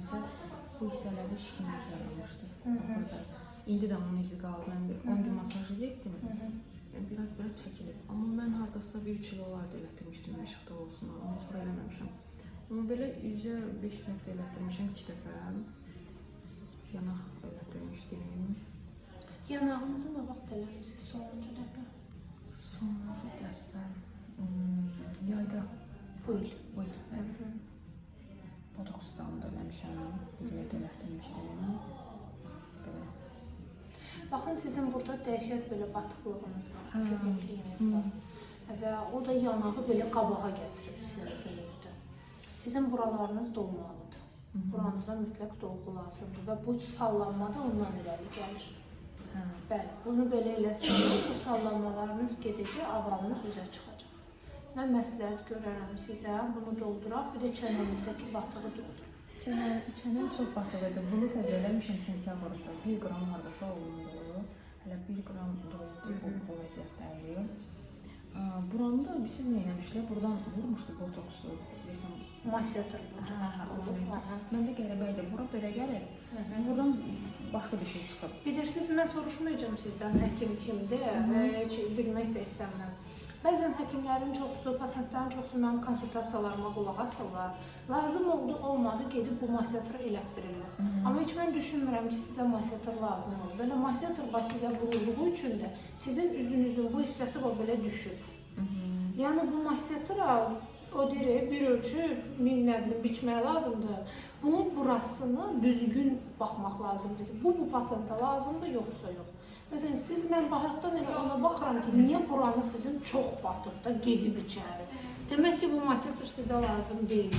nədənsə bu hissələrdə şişkinlik yaranmışdı. Burada. İndi də onun izi qaldı. Mən bir 10 gün masajı etdim. Biraz çəkilib. Amma mən hardasa 1-3 il olardı elətdirmişdim işıqda olsun. Ondan sonra eləməmişəm. Amma belə üzə 5 nöqtə elətdirmişəm 2 dəfə. Yanaq elətdirmişdim. Yanağınızı nə vaxt eləmişsiniz sonuncu dəfə? Sonuncu dəfə yayda. Bu il. Bu il. Botoksdan da eləmişəm. Bir yerdə elətdirmişdim. Baxın, sizin burada dəhşət belə batıqlığınız var, köpəkliyiniz var və o da yanağı belə qabağa gətirib sizin özünüzdə. Sizin buralarınız dolmalıdır. Buranıza mütləq dolğu lazımdır və bu sallanma da ondan irəli gəlir. Bəli, bunu belə eləsəniz, bu sallanmalarınız gedəcək, avalınız üzə çıxacaq. Mən məsləhət görərəm sizə, bunu dolduraq, bir də çənənizdəki batığı dolduraq. Çənəm çox batıq idi. Bunu təzə eləmişəm sentyabrda. 1 qram hardasa olundu. Hələ 1 qram doldu bu vəziyyətdədir. Buranı da siz nə eləmişlər? Buradan vurmuşdu botoksu. Masiatr botoksu. Məndə qəribə idi. Bura belə gəlir. Buradan başqa bir şey çıxıb. Bilirsiniz, mən soruşmayacağım sizdən həkim kimdir, heç bilmək də istəmirəm. Bəzən həkimlərin çoxusu, pasientlərin çoxusu mənim konsultasiyalarıma qulaq asırlar. Lazım oldu, olmadı, gedib bu masiatrı elətdirirlər. Amma heç mən düşünmürəm ki, sizə masiatr lazım olur. Belə masiatr sizə vurulduğu üçün də sizin üzünüzün bu hissəsi belə düşür. Yəni bu masiatra o deyir, bir ölçü biçmək lazımdır. Bunun burasını düzgün baxmaq lazımdır ki, bu pasientə lazımdır, yoxsa yox. Məsələn, mən bayaqdan elə ona baxıram ki, niyə buranı sizin çox batıb da gedib içəri? Demək ki, bu masiatr sizə lazım deyil.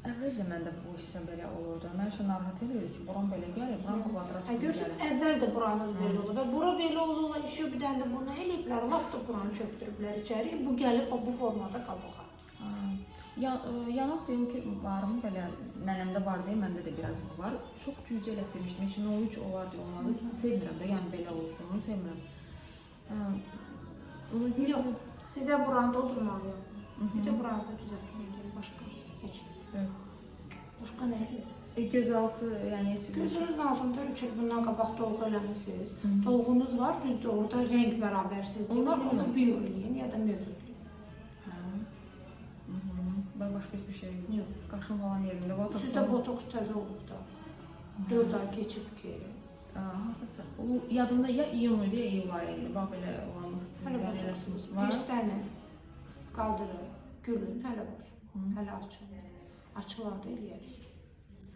Əvvəlcə məndə bu hissə belə olurdu. Mən üçün narahat edirdi ki, buram belə gəlir, buram kvadrat gəlir. Görürsünüz, əvvəl də buranız belə olur və bura belə olurlar, işi bir dənə də bunu eləyiblər, lap da buranı çöktürüblər içəri, bu gəlib bu formada qabağa. Yanaq deyim ki, varım belə, mənəmdə var deyil, məndə də biraz var. Çox cüzə elətdirmişdim, heç nə hiç olardı, olmadı. Sevmirəm də, yəni belə olsun, sevmirəm. Yox, sizə buranı doldurmalıyım. Bir də buranızı düzəltməliyim, başqa heç. Başqa nə edir? Gözaltı, yəni heç... Gözünüzün altında 3 il bundan qabaq dolğu eləmişsiniz. Dolğunuz var, düzdür, orada renk bərabərsizliyi var, onu biyoliyin ya da mezoliyin. Başqa hiçbir şey yox. Qaşın falan yerində. Sizdə botoks təzə olub da. 4 ay keçib ki. O yadımda ya iyun idi, ya iyul ayı idi. Bax belə olan botoksumuz var. Bir dənə qaldırır, gülün, hələ var. Hələ açıq. Açılarda eləyərik.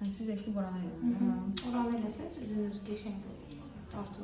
Siz də ki, buranı eləyin. Oranı eləsəz, üzünüz qəşəng olur.